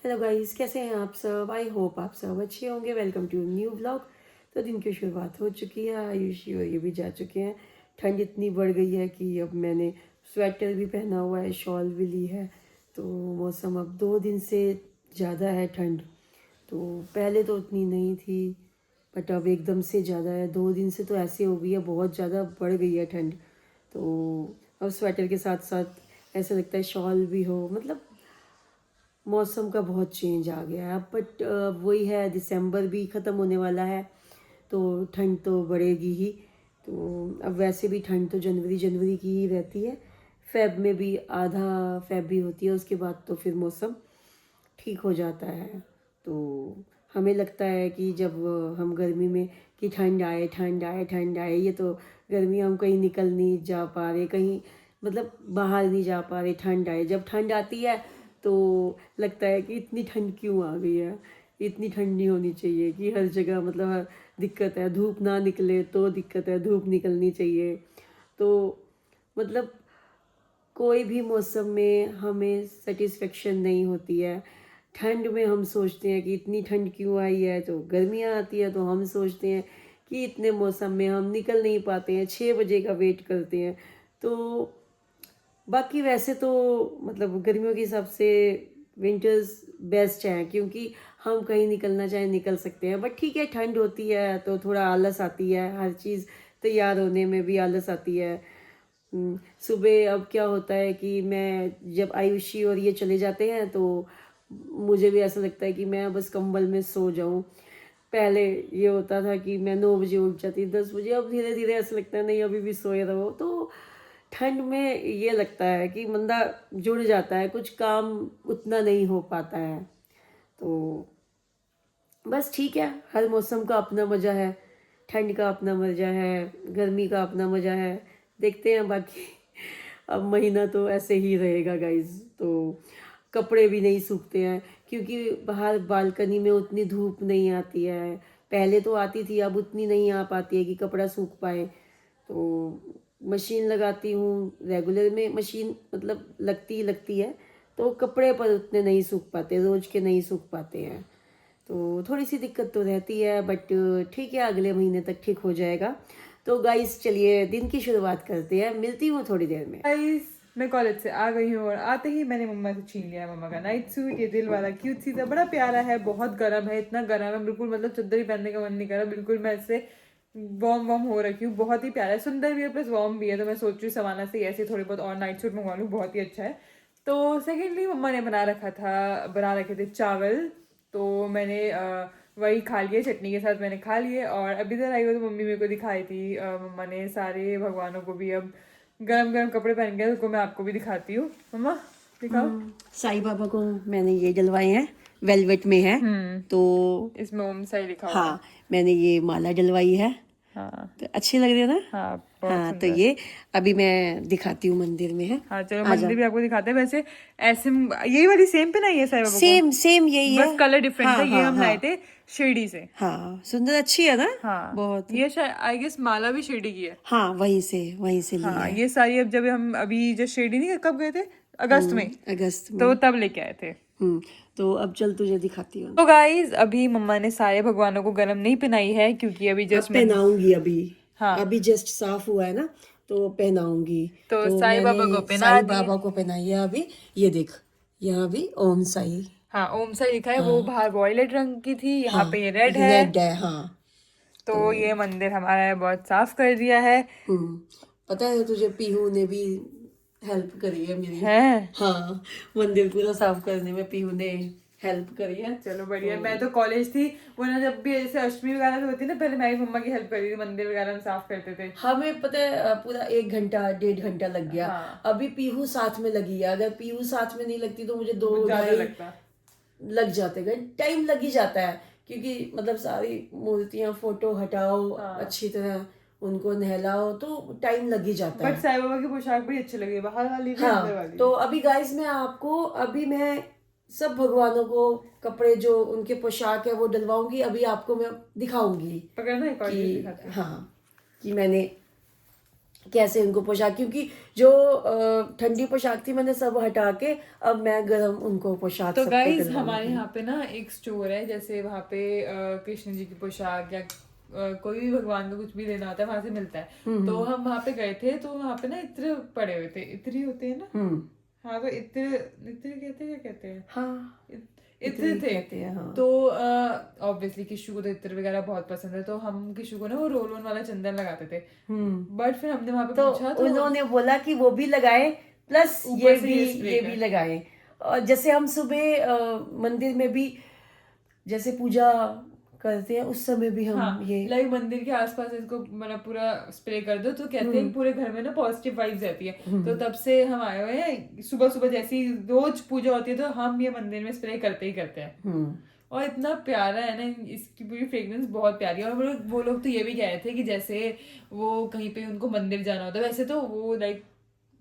Hello guys, कैसे हैं आप सब? आई होप आप सब अच्छे होंगे। Welcome to new vlog. तो दिन की शुरुआत हो चुकी है, आयुषी और ये भी जा चुके हैं। ठंड इतनी बढ़ गई है कि अब मैंने स्वेटर भी पहना हुआ है, शॉल भी ली है। तो मौसम अब 2 दिन से ज़्यादा है ठंड। तो पहले तो उतनी नहीं थी, बट अब एकदम से ज़्यादा है। 2 दिन से तो ऐसे हो गई है, बहुत ज़्यादा बढ़ गई है ठंड। तो अब स्वेटर के साथ साथ ऐसा लगता है शॉल भी हो, मतलब मौसम का बहुत चेंज आ गया है अब। बट वही है, दिसंबर भी ख़त्म होने वाला है तो ठंड तो बढ़ेगी ही। तो अब वैसे भी ठंड तो जनवरी जनवरी की ही रहती है। फेब में भी आधा फेब भी होती है, उसके बाद तो फिर मौसम ठीक हो जाता है। तो हमें लगता है कि जब हम गर्मी में कि ठंड आए ठंड आए ठंड आए, ये तो गर्मी हम कहीं निकल नहीं जा पा रहे, कहीं मतलब बाहर नहीं जा पा रहे। ठंड आए, जब ठंड आती है तो लगता है कि इतनी ठंड क्यों आ गई है, इतनी ठंड नहीं होनी चाहिए। कि हर जगह मतलब हर दिक्कत है, धूप ना निकले तो दिक्कत है, धूप निकलनी चाहिए। तो मतलब कोई भी मौसम में हमें सेटिस्फेक्शन नहीं होती है। ठंड में हम सोचते हैं कि इतनी ठंड क्यों आई है, तो गर्मियाँ आती है तो हम सोचते हैं कि इतने मौसम में हम निकल नहीं पाते हैं, 6 बजे का वेट करते हैं। तो बाकी वैसे तो मतलब गर्मियों के हिसाब से विंटर्स बेस्ट हैं, क्योंकि हम कहीं निकलना चाहे निकल सकते हैं। बट ठीक है, ठंड होती है तो थोड़ा आलस आती है, हर चीज़ तैयार होने में भी आलस आती है। सुबह अब क्या होता है कि मैं जब आयुषी और ये चले जाते हैं तो मुझे भी ऐसा लगता है कि मैं बस कंबल में सो जाऊं। पहले ये होता था कि मैं 9 बजे उठ जाती, 10 बजे। अब धीरे धीरे ऐसा लगता है नहीं, अभी भी सोए रहो। तो ठंड में ये लगता है कि बंदा जुड़ जाता है, कुछ काम उतना नहीं हो पाता है। तो बस ठीक है, हर मौसम का अपना मज़ा है। ठंड का अपना मज़ा है, गर्मी का अपना मज़ा है। देखते हैं बाकी अब महीना तो ऐसे ही रहेगा गाइज। तो कपड़े भी नहीं सूखते हैं, क्योंकि बाहर बालकनी में उतनी धूप नहीं आती है। पहले तो आती थी, अब उतनी नहीं आ पाती है कि कपड़ा सूख पाए। तो मशीन लगाती हूँ, रेगुलर में मशीन मतलब लगती ही लगती है। तो कपड़े पर उतने नहीं सूख पाते, रोज के नहीं सूख पाते हैं। तो थोड़ी सी दिक्कत तो रहती है, बट ठीक है, अगले महीने तक ठीक हो जाएगा। तो गाइस चलिए दिन की शुरुआत करते हैं, मिलती हूँ थोड़ी देर में। गाइस, मैं कॉलेज से आ गई हूँ और आते ही मैंने मम्मा से छीन लिया मम्मा का नाइट सूट। ये दिल वाला क्यूट सी सा बड़ा प्यारा है, बहुत गर्म है, इतना गर्म है बिल्कुल मतलब चद्दर ही पहनने का मन नहीं कर रहा। बिल्कुल मैं इससे वार्म वार्म हो रखी हूँ। बहुत ही प्यारा है, सुंदर भी है प्लस वार्म भी है। तो मैं सोच रही हूँ समाना से ऐसे थोड़े बहुत और नाइट सूट मंगवा लूँ, बहुत ही अच्छा है। तो सेकेंडली मम्मा ने बना रखे थे चावल। तो मैंने वही खा लिए, चटनी के साथ मैंने खा लिए। और अभी इधर आई हो तो मम्मी मेरे को दिखाई थी, मम्मा ने सारे भगवानों को भी अब गरम गरम कपड़े पहन के, उसको मैं आपको भी दिखाती हूँ। मम्मा दिखाओ। साईं बाबा को मैंने ये डलवाए हैं, वेलवेट में है। तो इसमें ओम साई लिखा हुआ है। हाँ, मैंने ये माला डलवाई है। हाँ तो अच्छी लग रही है ना? हाँ, बहुत हाँ, तो सुंदर। ये अभी मैं दिखाती हूँ, मंदिर में है। हाँ चलो, आजा। मंदिर भी आपको दिखाते हैं। वैसे ऐसे यही वाली सेम पे ना, ये साईं बाबा को सेम सेम यही है। बस कलर डिफरेंट था। हाँ ये हाँ हम हाँ लाए थे शिरडी से। हाँ, सुंदर अच्छी है ना? हाँ, बहुत। ये शायद आई गेस माला भी शिरडी की है। हाँ, वहीं से ली हाँ, है। ये सारी अब जब हम अभी जो शिरडी नहीं, कब गए थे, अगस्त में, अगस्त तो में। तब लेके आए थे। तो अब चल तुझे दिखाती हूँ। तो गाइज, अभी मम्मा ने सारे भगवानों को गरम नहीं पहनाई है क्योंकि अभी अब जस्ट मन। पहनाऊंगी अभी। हाँ, अभी जस्ट साफ हुआ है ना, तो पहनाऊंगी। तो तो साईं मैंने बाबा को पहना साईं दिए। बाबा को पहनाई है अभी। ये देख, यहाँ भी ओम साई। हाँ, ओम साई लिखा है। वो हाँ बाहर वॉयलेट रंग की थी, यहाँ हाँ, पे ये रेड है। रेड है हाँ। तो तो ये मंदिर हमारा बहुत साफ कर दिया है। पता है तुझे, पीहू ने भी हेल्प करी है मेरी। है, हाँ, मंदिर पूरा साफ करने में पीहू ने हेल्प करी है। चलो तो बढ़िया। मैं तो कॉलेज थी वो ना, जब भी ऐसे अष्टमी वगैरह तो होती ना, पहले मैं ही मम्मा की हेल्प करी थी, मंदिर वगैरह हम साफ करते थे। हमें पता है पूरा 1 घंटा 1.5 घंटा लग गया। हाँ, अभी पीहू साथ में लगी है, अगर पीहू साथ में नहीं लगती तो मुझे दो कुछ ज्यादा ढाई लगता। लग जाते गए, टाइम लग ही जाता है। क्योंकि मतलब सारी मूर्तियां फोटो हटाओ, हाँ, अच्छी तरह उनको नहलाओ, तो टाइम लग ही जाता बट है। साईं बाबा की पोशाक बड़ी अच्छी लगी, बाहर वाली भी अंदर हाँ, वाली तो भी। अभी गाइस मैं आपको, अभी मैं सब भगवानों को कपड़े जो उनके पोशाक है वो डलवाऊंगी। अभी आपको मैं दिखाऊंगी पकड़ना, एक और कि चीज दिखाती हूँ। हाँ, कि मैंने कैसे उनको पोशाक, क्योंकि जो ठंडी पोशाक थी मैंने सब हटा के अब मैं गर्म उनको पोशाक तो सब पे गाइज हमारे डलवाऊंगी। यहाँ पे ना एक स्टोर है, जैसे वहाँ पे कृष्ण जी की पोशाक या कोई भी भगवान को कुछ भी लेना होता है वहां से मिलता है। तो हम वहाँ पे गए थे, तो वहाँ पे ना इत्र पड़े हुए थे, इत्री होते हैं ना। हाँ, तो इत्र इत्र कहते हैं, क्या कहते हैं, हाँ इत्र इतनी थे। कहते हैं, हाँ। तो ऑब्वियसली किशु को तो इत्र वगैरह बहुत पसंद है, तो हम किशु को ना वो रोल ऑन वाला चंदन लगाते थे। बट फिर हमने वहां पे तो पूछा तो उन्होंने बोला कि वो भी लगाए प्लस ऊपर से ये ये spray भी कर। लगाए। और जैसे हम सुबह मंदिर में भी जैसे पूजा करते हैं उस समय भी हम हाँ, ये लाइक मंदिर के आसपास इसको मतलब पूरा स्प्रे कर दो, तो कहते हैं कि पूरे घर में ना पॉजिटिव वाइब्स रहती है। तो तब से हम आए हुए हैं, सुबह सुबह जैसी रोज पूजा होती है तो हम ये मंदिर में स्प्रे करते ही करते हैं। और इतना प्यारा है ना, इसकी पूरी फ्रेग्रेंस बहुत प्यारी है। और वो लोग तो ये भी कह रहे थे कि जैसे वो कहीं पे उनको मंदिर जाना होता है, वैसे तो वो लाइक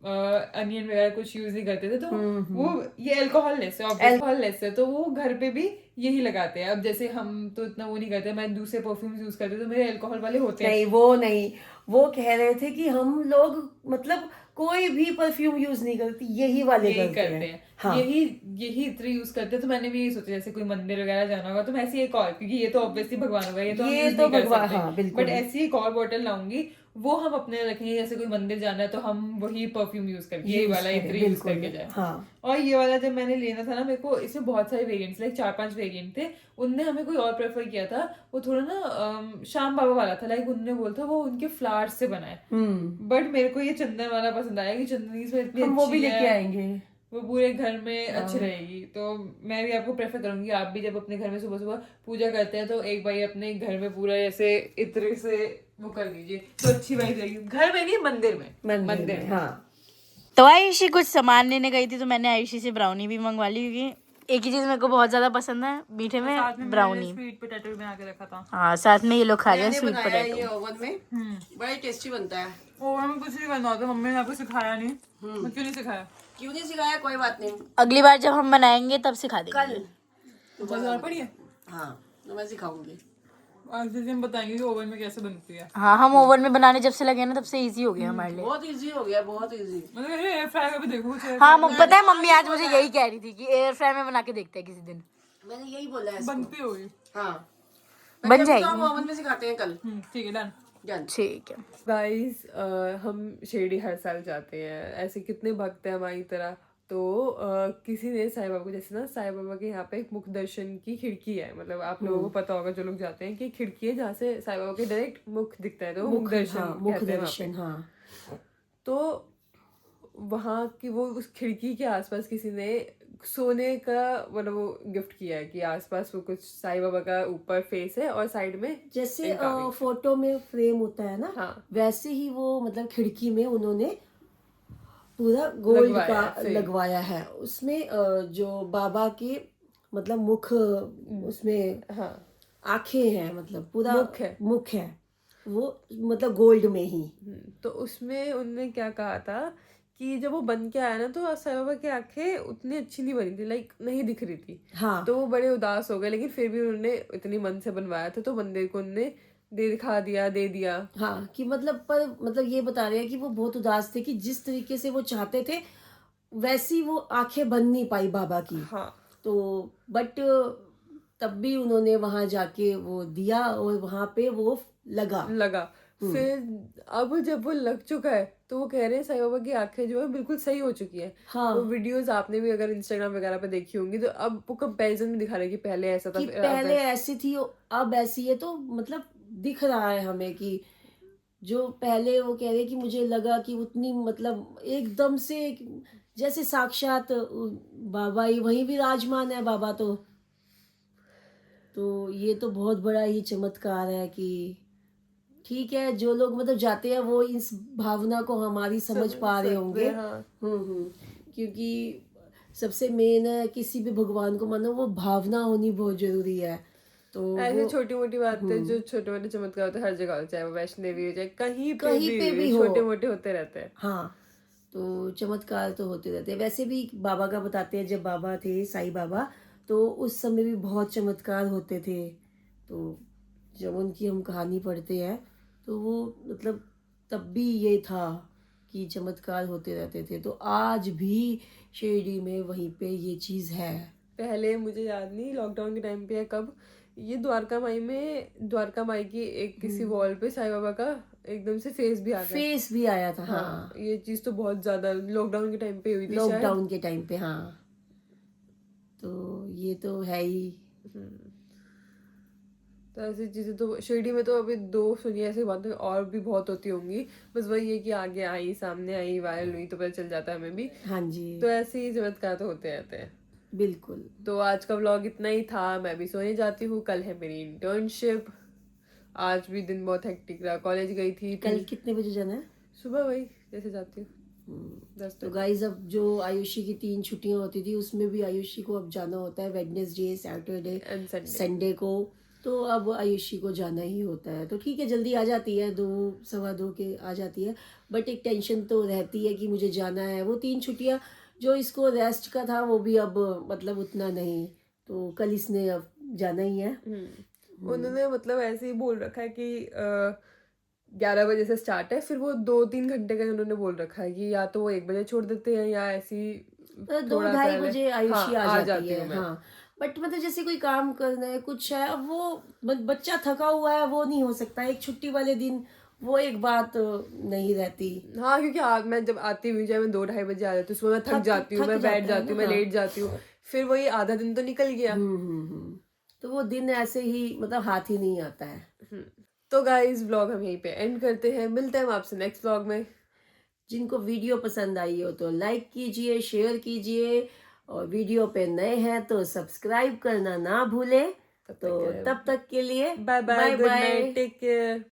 अनियन वगैरह कुछ यूज नहीं करते थे, तो वो ये अल्कोहल लेस है, अल्कोहल लेस है, तो वो घर पे भी यही लगाते हैं। अब जैसे हम तो इतना वो नहीं करते, मैं दूसरे परफ्यूम्स यूज करते तो मेरे अल्कोहल वाले होते हैं। नहीं, वो नहीं, वो कह रहे थे कि हम लोग मतलब कोई भी परफ्यूम यूज नहीं करती, यही वाले यही करते करते हैं। हैं, हाँ, यही इत्र यूज करते हैं। तो मैंने भी यही सोचा, जैसे कोई मंदिर वगैरह जाना होगा तो मैं ऐसी एक और, क्योंकि ये तो ऑब्वियसली भगवान होगा, ये तो हम ये यूज तो नहीं कर भगवान, सकते, हाँ बट बिल्कुल। ऐसी एक और बोतल लाऊंगी, वो हम अपने रखेंगे। जैसे कोई मंदिर जाना है तो हम वही परफ्यूम यूज करके, यही यूज वाला करें, इत्र यूज बिल्कुल। करके जाए। हाँ, और ये वाला जब मैंने लेना था ना, मेरे को इसमें बहुत सारे वेरिएंट्स, लाइक 4-5 वेरिएंट थे। उनने हमें कोई और प्रेफर किया था, वो थोड़ा ना श्याम बाबा वाला था, लाइक उनने बोला था वो उनके फ्लावर्स से बना है। बट मेरे को ये चंदन वाला पसंद आया, कि चंदन की स्मेल इतनी हम वो भी अच्छी लेके है, आएंगे। वो पूरे घर में अच्छी रहेगी। तो मैं भी आपको प्रेफर करूंगी, आप भी जब अपने घर में सुबह सुबह पूजा करते हैं तो एक बार अपने घर में पूरा ऐसे इत्र से वो कर दीजिए, तो अच्छी वाइब रहेगी। घर में नहीं, मंदिर में, मंदिर में, हाँ। तो आयुषी कुछ सामान लेने गई थी, तो मैंने आयुषी से ब्राउनी भी मंगवा ली, क्योंकि एक ही चीज मेरे को बहुत ज्यादा पसंद है मीठे में, ब्राउनी। स्वीट पोटैटो भी बना के रखा था। हाँ, साथ में ये लोग खा रहे हैं मैंने स्वीट बनाया ये पोटैटो। ओवन में, बड़ा टेस्टी बनता है। ओवन में कुछ नहीं करना होता, मम्मी ने आपको सिखाया नहीं। मैं क्यों नहीं सिखाया? क्यों नहीं सिखाया? कोई बात नहीं, अगली बार जब हम बनाएंगे तब सिखा देंगे। कल। तो बाजार पड़ी है, हाँ, तो मैं सिखाऊंगी। आज दिन बताएंगे कि ओवन में कैसे बनती है। हाँ, हम ओवन में बनाने जब से लगे ना तब से इजी हो गया हमारे लिए। बहुत इजी हो गया, बहुत इजी। मतलब एयर फ्रायर भी देखो कुछ हाँ, पता है मम्मी आज मुझे यही कह रही थी कि एयर फ्राई में बना के देखते हैं किसी दिन। मैंने यही बोला है इसको। बनती होगी। हाँ, बन तो हम जाएगी। ओवन में सिखाते हैं कल। ठीक है, डन। डन। ठीक है। गाइस, हम शिरडी हर साल जाते हैं, ऐसे कितने भक्त हैं हमारी तरह। तो किसी ने साईं बाबा को, जैसे ना साईं बाबा के यहाँ पे एक मुख दर्शन की खिड़की है, मतलब आप लोगों को पता होगा जो लोग जाते हैं, कि खिड़की है जहाँ से साईं बाबा के डायरेक्ट मुख दिखता है, तो मुख दर्शन मुख कहते हैं वहाँ दर्शन, पे। हाँ। तो वहाँ की वो उस खिड़की के आसपास किसी ने सोने का मतलब वो गिफ्ट किया है, कि आसपास वो कुछ साईं बाबा का ऊपर फेस है और साइड में जैसे carving। फोटो में फ्रेम होता है ना, हाँ, वैसे ही वो मतलब खिड़की में उन्होंने पूरा गोल्ड लगवाया का है, same। लगवाया है। उसमें जो बाबा के मतलब मुख, उसमें हाँ, आंखें हैं, मतलब पूरा मुख है। वो मतलब गोल्ड में ही। तो उसमें उनने क्या कहा था कि जब वो बन के आया ना, तो साईं बाबा की आंखें उतनी अच्छी नहीं बनी थी, लाइक नहीं दिख रही थी। हाँ, तो वो बड़े उदास हो गए, लेकिन फिर भी उन्होंने इतनी मन से बनवाया था, तो मंदिर को उनने दे दिया। हाँ, कि मतलब पर मतलब ये बता रहे हैं कि वो बहुत उदास थे, कि जिस तरीके से वो चाहते थे वैसी वो आंखें बन नहीं पाई बाबा की। हाँ, तो बट तब भी उन्होंने वहां जाके वो दिया और वहां पे वो लगा। फिर अब जब वो लग चुका है, तो वो कह रहे हैं साईं बाबा की आंखें जो है बिल्कुल सही हो चुकी है। हाँ, वो वीडियोस आपने भी अगर इंस्टाग्राम वगैरह पे देखी होंगी, तो अब वो कंपैरिजन में दिखा रहे हैं कि पहले ऐसा था, कि फिर अब पहले ऐसी थी अब ऐसी है। तो मतलब दिख रहा है हमें कि जो पहले वो कह रहे कि मुझे लगा कि उतनी मतलब एकदम से जैसे साक्षात बाबा ही वहीं विराजमान है बाबा। तो ये तो बहुत बड़ा ही चमत्कार है कि ठीक है, जो लोग मतलब जाते हैं वो इस भावना को हमारी समझ पा रहे होंगे। हाँ। क्योंकि सबसे मेन है किसी भी भगवान को मानो, वो भावना होनी बहुत जरूरी है। तो ऐसे छोटी मोटी बातें, जो छोटे मोटे चमत्कार होते हैं हर जगह, चाहे वो वैष्णो देवी हो, चाहे कहीं कहीं पे भी हो, छोटे मोटे होते रहते हैं। हाँ। तो चमत्कार तो होते रहते हैं। वैसे भी बाबा का बताते हैं, जब बाबा थे साईं बाबा, तो उस समय भी बहुत चमत्कार होते थे। तो जब उनकी हम कहानी पढ़ते हैं तो वो मतलब तब भी ये था कि चमत्कार होते रहते थे, तो आज भी शिरडी में वहीं पे ये चीज़ है। पहले मुझे याद नहीं लॉकडाउन के टाइम पे या कब, ये द्वारका माई की एक किसी वॉल पे साईं बाबा का एकदम से फेस भी आ गया। फेस भी आया था, हाँ, हाँ, ये चीज तो बहुत ज्यादा लॉकडाउन के टाइम पे हुई थी शायद। लॉकडाउन के टाइम पे, हाँ। तो ये तो है ही। तो ऐसी चीजें तो शिरडी में तो अभी दो सुनिए ऐसी बातें और भी बहुत होती होंगी, बस वही है कि आगे आई, सामने आई, वायरल हुई तो पता चल जाता है हमें भी। हाँ जी, तो ऐसे ही चमत्कार तो होते रहते हैं। बिल्कुल। तो आज का व्लॉग इतना ही था, मैं भी सोने जाती हूँ, कल है मेरी इंटर्नशिप। आज भी दिन बहुत हेक्टिक रहा, कॉलेज गई थी कल कितने बजे जाना है? सुबह वही जैसे जाती हूँ 10 तो गाइज अब जो आयुषी की 3 छुट्टियां होती थी उसमें भी आयुषी को अब जाना होता है Wednesday, Saturday, and Sunday. Sunday को। तो अब आयुषी को जाना ही होता है, तो ठीक है, जल्दी आ जाती है, 2 सवा 2 के आ जाती है। बट एक टेंशन तो रहती है कि मुझे जाना है। वो 3 छुट्टियां जो इसको रेस्ट का था वो भी अब मतलब उतना नहीं, तो कल इसने अब जाना ही है। उन्होंने मतलब ऐसे ही बोल रखा है कि 11 बजे से स्टार्ट है, फिर वो 2-3 घंटे का उन्होंने बोल रखा है कि या तो वो 1 बजे छोड़ देते हैं या ऐसी 2-2:30 बजे आयुषी हाँ, आ जाती है, हूँ मैं। हाँ। बट मतलब जैसे कोई काम करना है, कुछ है, अब वो बच्चा थका हुआ है, वो नहीं हो सकता एक छुट्टी वाले दिन, वो एक बात नहीं रहती। हाँ, क्योंकि मैं जब आती हूँ, चाहे मैं 2-2:30 बजे आ जाती हूँ, सुबह मैं थक जाती हूँ, थक मैं जाता बैठ है जाती हूँ, मैं ना, लेट जाती हूँ, फिर वही आधा दिन तो निकल गया। तो वो दिन ऐसे ही मतलब हाथ ही नहीं आता है। तो गाइस व्लॉग हम यहीं पे एंड करते हैं, मिलते हैं हम आपसे नेक्स्ट व्लॉग में। जिनको वीडियो पसंद आई हो तो लाइक कीजिए, शेयर कीजिए, और वीडियो पे नए हैं तो सब्सक्राइब करना ना भूलें। तो तब तक के लिए bye bye, good night, take care.